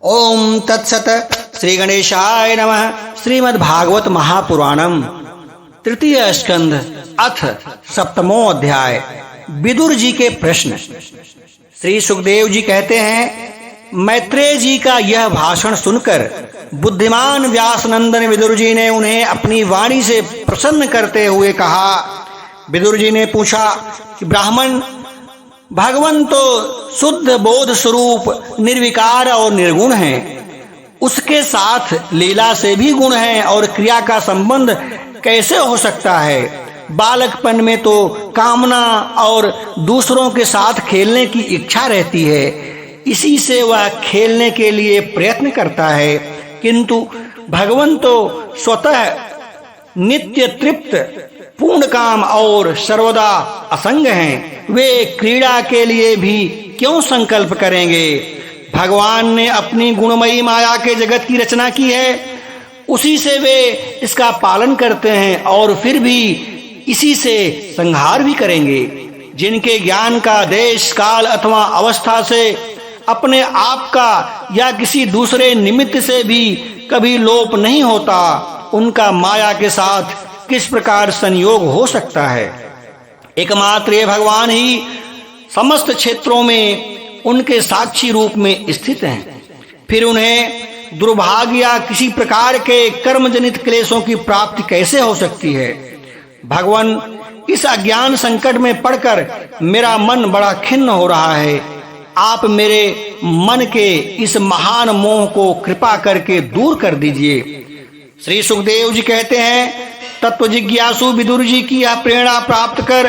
ओम तत्सत। श्री गणेशाय नमः। श्रीमद्भागवत महापुराणम तृतीय स्कंध अथ सप्तमो अध्याय। विदुर जी के प्रश्न। श्री सुखदेव जी कहते हैं, मैत्रेय जी का यह भाषण सुनकर बुद्धिमान व्यासनंदन विदुर जी ने उन्हें अपनी वाणी से प्रसन्न करते हुए कहा। विदुर जी ने पूछा कि ब्राह्मण, भगवान तो शुद्ध बोध स्वरूप निर्विकार और निर्गुण हैं। उसके साथ लीला से भी गुण है और क्रिया का संबंध कैसे हो सकता है? बालकपन में तो कामना और दूसरों के साथ खेलने की इच्छा रहती है, इसी से वह खेलने के लिए प्रयत्न करता है, किंतु भगवान तो स्वतः नित्य तृप्त, पूर्ण काम और सर्वदा असंग हैं। वे क्रीड़ा के लिए भी क्यों संकल्प करेंगे? भगवान ने अपनी गुणमयी माया के जगत की रचना की है, उसी से वे इसका पालन करते हैं और फिर भी इसी से संहार भी करेंगे। जिनके ज्ञान का देश काल अथवा अवस्था से, अपने आप का या किसी दूसरे निमित्त से भी कभी लोप नहीं होता, उनका माया के साथ किस प्रकार संयोग हो सकता है? एकमात्र ये भगवान ही समस्त क्षेत्रों में उनके साक्षी रूप में स्थित हैं। फिर उन्हें दुर्भाग्य या किसी प्रकार के कर्म जनित क्लेशों की प्राप्ति कैसे हो सकती है? भगवान, इस अज्ञान संकट में पड़कर मेरा मन बड़ा खिन्न हो रहा है। आप मेरे मन के इस महान मोह को कृपा करके दूर कर दीजिए। श्री सुखदेव जी कहते हैं, तत्व जिज्ञासु विदुर जी की यह प्रेरणा प्राप्त कर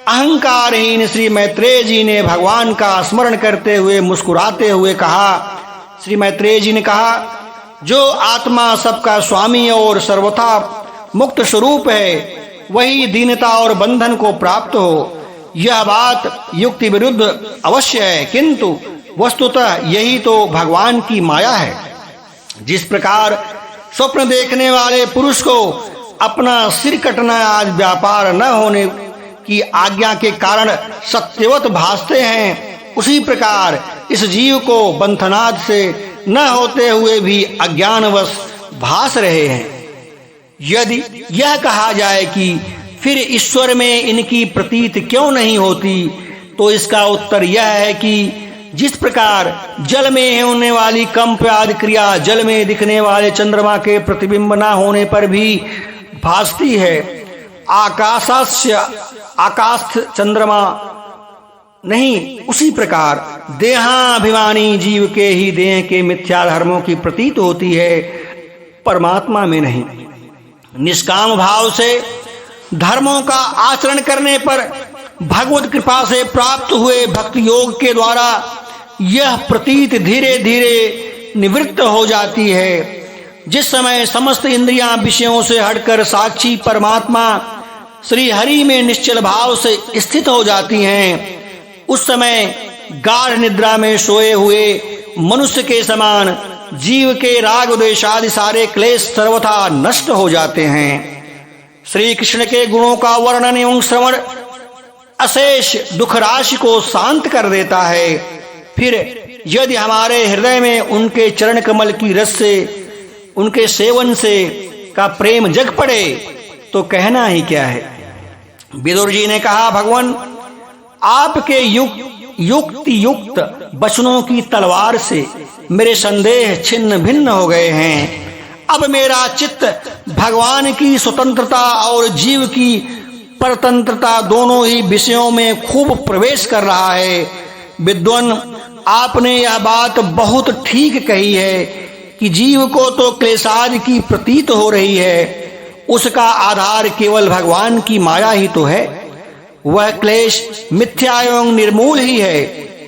अहंकारहीन श्री मैत्रेय जी ने भगवान का स्मरण करते हुए मुस्कुराते हुए कहा। श्री मैत्रेय जी ने कहा, जो आत्मा सबका स्वामी और सर्वथा मुक्त स्वरूप है, वही दीनता और बंधन को प्राप्त हो। यह बात युक्ति विरुद्ध अवश्य है, किंतु वस्तुतः यही तो भगवान की माया है। जिस प्रकार स्वप्न देखने वाले पुरुष को अपना सिर कटना आज व्यापार न होने की आज्ञा के कारण सत्यवत भासते हैं, उसी प्रकार इस जीव को बंधनाद से न होते हुए भी अज्ञानवश भास रहे हैं। यदि यह कहा जाए कि फिर ईश्वर में इनकी प्रतीत क्यों नहीं होती, तो इसका उत्तर यह है कि जिस प्रकार जल में होने वाली कंप आदि क्रिया जल में दिखने वाले चंद्रमा के प्रतिबिंब न होने पर भी भासती है, आकाश चंद्रमा नहीं, उसी प्रकार देहाभिमानी जीव के ही देह के मिथ्या धर्मों की प्रतीत होती है, परमात्मा में नहीं। निष्काम भाव से धर्मों का आचरण करने पर भगवत कृपा से प्राप्त हुए भक्ति योग के द्वारा यह प्रतीत धीरे धीरे निवृत्त हो जाती है। जिस समय समस्त इंद्रियां विषयों से हटकर साक्षी परमात्मा श्री हरि में निश्चल भाव से स्थित हो जाती हैं, उस समय गाढ़ निद्रा में सोए हुए मनुष्य के समान जीव के राग द्वेष आदि सारे क्लेश सर्वथा नष्ट हो जाते हैं। श्री कृष्ण के गुणों का वर्णन एवं श्रवण अशेष दुख राशि को शांत कर देता है। फिर यदि हमारे हृदय में उनके चरण कमल की रस से, उनके सेवन से का प्रेम जग पड़े, तो कहना ही क्या है। विदुर जी ने कहा, भगवान, आपके युक्ति युक्त वचनों की तलवार से मेरे संदेह छिन्न भिन्न हो गए हैं। अब मेरा चित्त भगवान की स्वतंत्रता और जीव की परतंत्रता दोनों ही विषयों में खूब प्रवेश कर रहा है। विद्वान, आपने यह बात बहुत ठीक कही है कि जीव को तो क्लेशादि की प्रतीत हो रही है, उसका आधार केवल भगवान की माया ही तो है। वह क्लेश मिथ्या एवं निर्मूल ही है,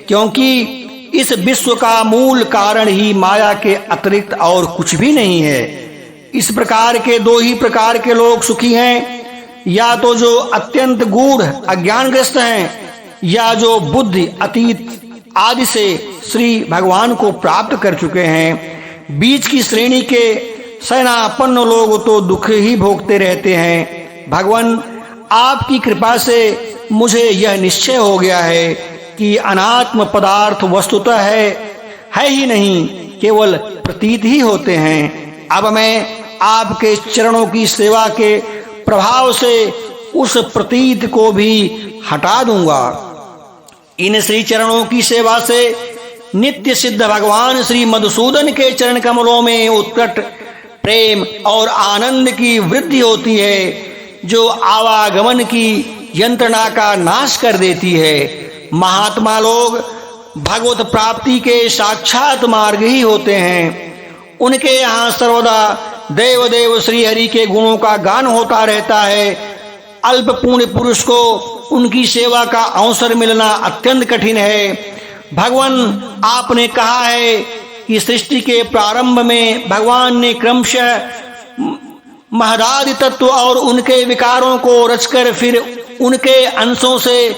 क्योंकि इस विश्व का मूल कारण ही माया के अतिरिक्त और कुछ भी नहीं है। इस प्रकार के दो ही प्रकार के लोग सुखी हैं, या तो जो अत्यंत गूढ़ अज्ञानग्रस्त हैं, या जो बुद्धि अतीत आदि से श्री भगवान को प्राप्त कर चुके हैं। बीच की श्रेणी के शयनापन्न लोग तो दुख ही भोगते रहते हैं। भगवान, आपकी कृपा से मुझे यह निश्चय हो गया है कि अनात्म पदार्थ वस्तुतः है ही नहीं, केवल प्रतीत ही होते हैं। अब मैं आपके चरणों की सेवा के प्रभाव से उस प्रतीत को भी हटा दूंगा। इन श्री चरणों की सेवा से नित्य सिद्ध भगवान श्री मधुसूदन के चरण कमलों में उत्कट प्रेम और आनंद की वृद्धि होती है, जो आवागमन की यंत्रणा का नाश कर देती है। महात्मा लोग भगवत प्राप्ति के साक्षात मार्ग ही होते हैं। उनके यहाँ सर्वदा देव देव श्री हरि के गुणों का गान होता रहता है। अल्प पुण्य पुरुष को उनकी सेवा का अवसर मिलना अत्यंत कठिन है। भगवान आपने कहा है कि सृष्टि के प्रारंभ में भगवान ने क्रमशः महदादि तत्व और उनके विकारों को रचकर फिर उनके अंशों से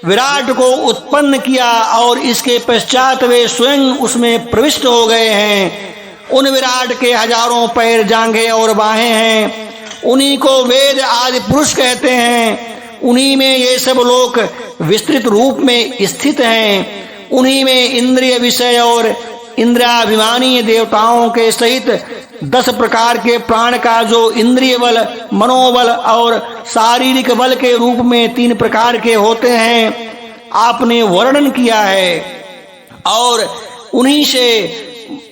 विराट को उत्पन्न किया और इसके पश्चात वे स्वयं उसमें प्रविष्ट हो गए हैं। उन विराट के हजारों पैर, जांघें और बाहें हैं। उन्हीं को वेद आदि पुरुष कहते हैं। उन्हीं में ये सब लोक विस्तृत रूप में स्थित हैं। उन्हीं में इंद्रिय विषय और इंद्रियाभिमानी देवताओं के सहित 10 प्रकार के प्राण का जो इंद्रिय बल, मनोबल और शारीरिक बल के रूप में 3 प्रकार के होते हैं, आपने वर्णन किया है। और उन्हीं से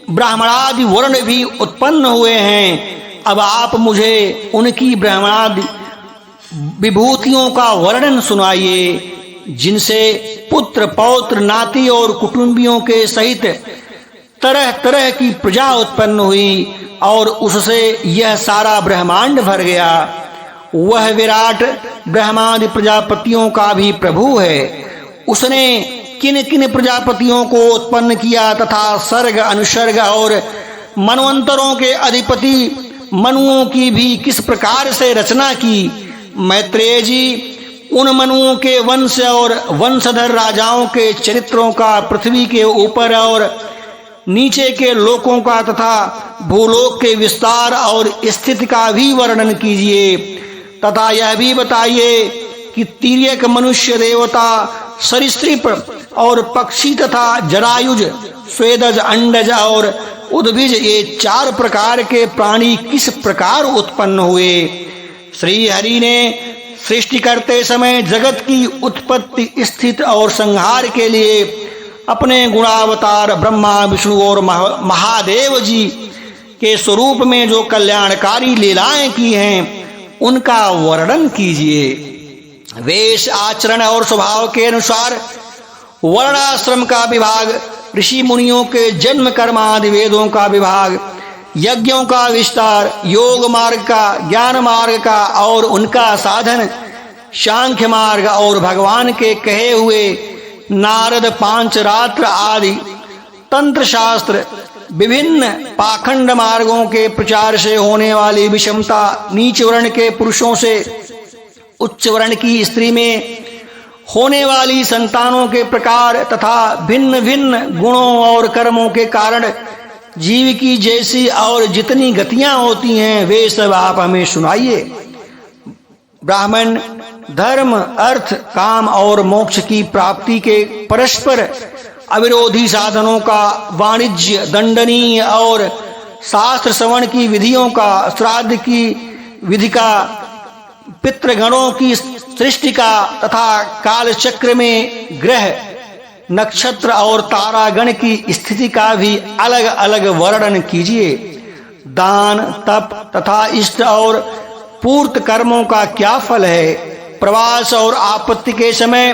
ब्राह्मणादि वर्ण भी उत्पन्न हुए हैं। अब आप मुझे उनकी ब्राह्मणादि विभूतियों का वर्णन सुनाइए, जिनसे पुत्र, पौत्र, नाती और कुटुंबियों के सहित तरह तरह की प्रजा उत्पन्न हुई और उससे यह सारा ब्रह्मांड भर गया। वह विराट ब्रह्मादि प्रजापतियों का भी प्रभु है। उसने किन किन प्रजापतियों को उत्पन्न किया तथा सर्ग, अनुसर्ग और मनवंतरों के अधिपति मनुओं की भी किस प्रकार से रचना की। मैत्रेय जी उन मनुओं के वंश और वंशधर राजाओं के चरित्रों का पृथ्वी के ऊपर और नीचे के लोकों का तथा भूलोक के विस्तार और स्थिति का भी वर्णन कीजिए, तथा यह भी बताइए कि तिर्यक, मनुष्य, देवता, सरीसृप और पक्षी तथा जरायुज, स्वेदज, अंडज और उद्भिज ये 4 प्रकार के प्राणी किस प्रकार उत्पन्न हुए। श्री हरि ने सृष्टि करते समय जगत की उत्पत्ति, स्थिति और संहार के लिए अपने गुणावतार ब्रह्मा, विष्णु और महादेव जी के स्वरूप में जो कल्याणकारी लीलाएं की हैं, उनका वर्णन कीजिए। वेश, आचरण और स्वभाव के अनुसार वर्णाश्रम का विभाग, ऋषि मुनियों के जन्म कर्म आदि वेदों का विभाग, यज्ञों का विस्तार, योग मार्ग का, ज्ञान मार्ग का और उनका साधन, सांख्य मार्ग और भगवान के कहे हुए नारद पांचरात्र आदि तंत्र शास्त्र, विभिन्न पाखंड मार्गों के प्रचार से होने वाली विषमता, नीच वर्ण के पुरुषों से उच्च वर्ण की स्त्री में होने वाली संतानों के प्रकार तथा भिन्न भिन्न गुणों और कर्मों के कारण जीव की जैसी और जितनी गतियां होती हैं, वे सब आप हमें सुनाइए। ब्राह्मण धर्म, अर्थ, काम और मोक्ष की प्राप्ति के परस्पर अविरोधी साधनों का, वाणिज्य, दंडनीय और शास्त्र श्रवण की विधियों का, श्राद्ध की विधि का, पितृगणों की सृष्टि का तथा काल चक्र में ग्रह, नक्षत्र और तारागण की स्थिति का भी अलग अलग वर्णन कीजिए। दान, तप तथा इष्ट और पूर्त कर्मों का क्या फल है। प्रवास और आपत्ति के समय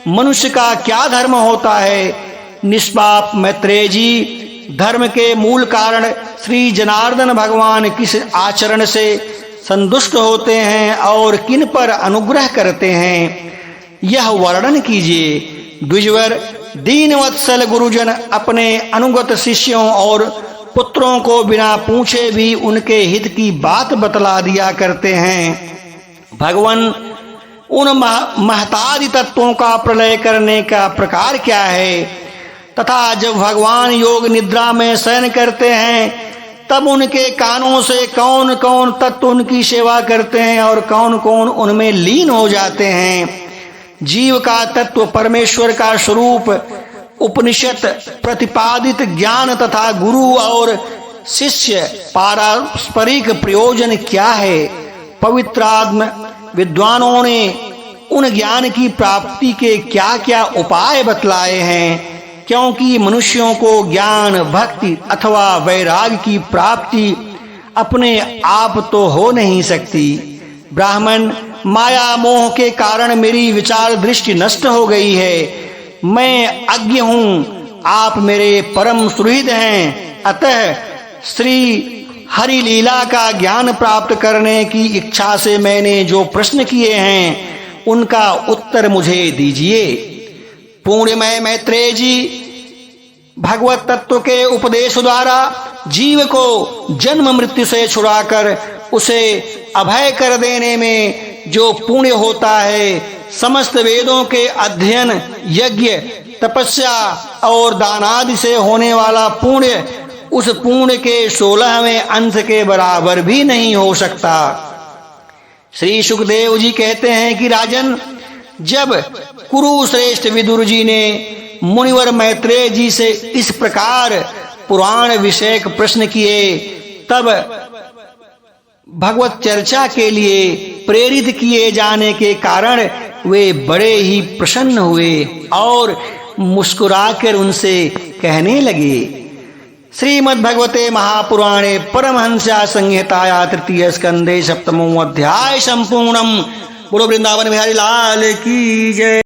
मनुष्य का क्या धर्म होता है। निष्पाप मैत्रेय जी, धर्म के मूल कारण श्री जनार्दन भगवान किस आचरण से संतुष्ट होते हैं और किन पर अनुग्रह करते हैं, यह वर्णन कीजिए। द्विजवर, दीनवत्सल गुरुजन अपने अनुगत शिष्यों और पुत्रों को बिना पूछे भी उनके हित की बात बतला दिया करते हैं। भगवान उन महतादि तत्वों का प्रलय करने का प्रकार क्या है तथा जब भगवान योग निद्रा में शयन करते हैं तब उनके कानों से कौन कौन तत्व उनकी सेवा करते हैं और कौन कौन उनमें लीन हो जाते हैं। जीव का तत्व, परमेश्वर का स्वरूप उपनिषद प्रतिपादित ज्ञान तथा गुरु और शिष्य पारस्परिक प्रयोजन क्या है? पवित्रात्म विद्वानों ने उन ज्ञान की प्राप्ति के क्या-क्या उपाय बतलाए हैं, क्योंकि मनुष्यों को ज्ञान, भक्ति अथवा वैराग्य की प्राप्ति अपने आप तो हो नहीं सकती। ब्राह्मण, माया मोह के कारण मेरी विचार दृष्टि नष्ट हो गई है। मैं अज्ञ हूँ, आप मेरे परम सुहृद हैं। अतः श्री हरि लीला का ज्ञान प्राप्त करने की इच्छा से मैंने जो प्रश्न किए हैं उनका उत्तर मुझे दीजिए। पुण्यमय मैत्रेय जी, भगवत तत्व के उपदेश द्वारा जीव को जन्म मृत्यु से छुड़ाकर उसे अभय कर देने में जो पुण्य होता है, समस्त वेदों के अध्ययन, यज्ञ, तपस्या और दानादि से होने वाला पुण्य उस पुण्य के 16वें अंश के बराबर भी नहीं हो सकता। श्री सुखदेव जी कहते हैं कि राजन, जब कुरुश्रेष्ठ विदुर जी ने मुनिवर मैत्रेय जी से इस प्रकार पुराण विषयक प्रश्न किए, तब भगवत चर्चा के लिए प्रेरित किए जाने के कारण वे बड़े ही प्रसन्न हुए और मुस्कुराकर उनसे कहने लगे। श्रीमद् भगवते महापुराणे परमहंस्या संहिताया तृतीय स्कंदे 7वां अध्याय संपूर्णम। बोलो वृंदावन बिहारी लाल की जय।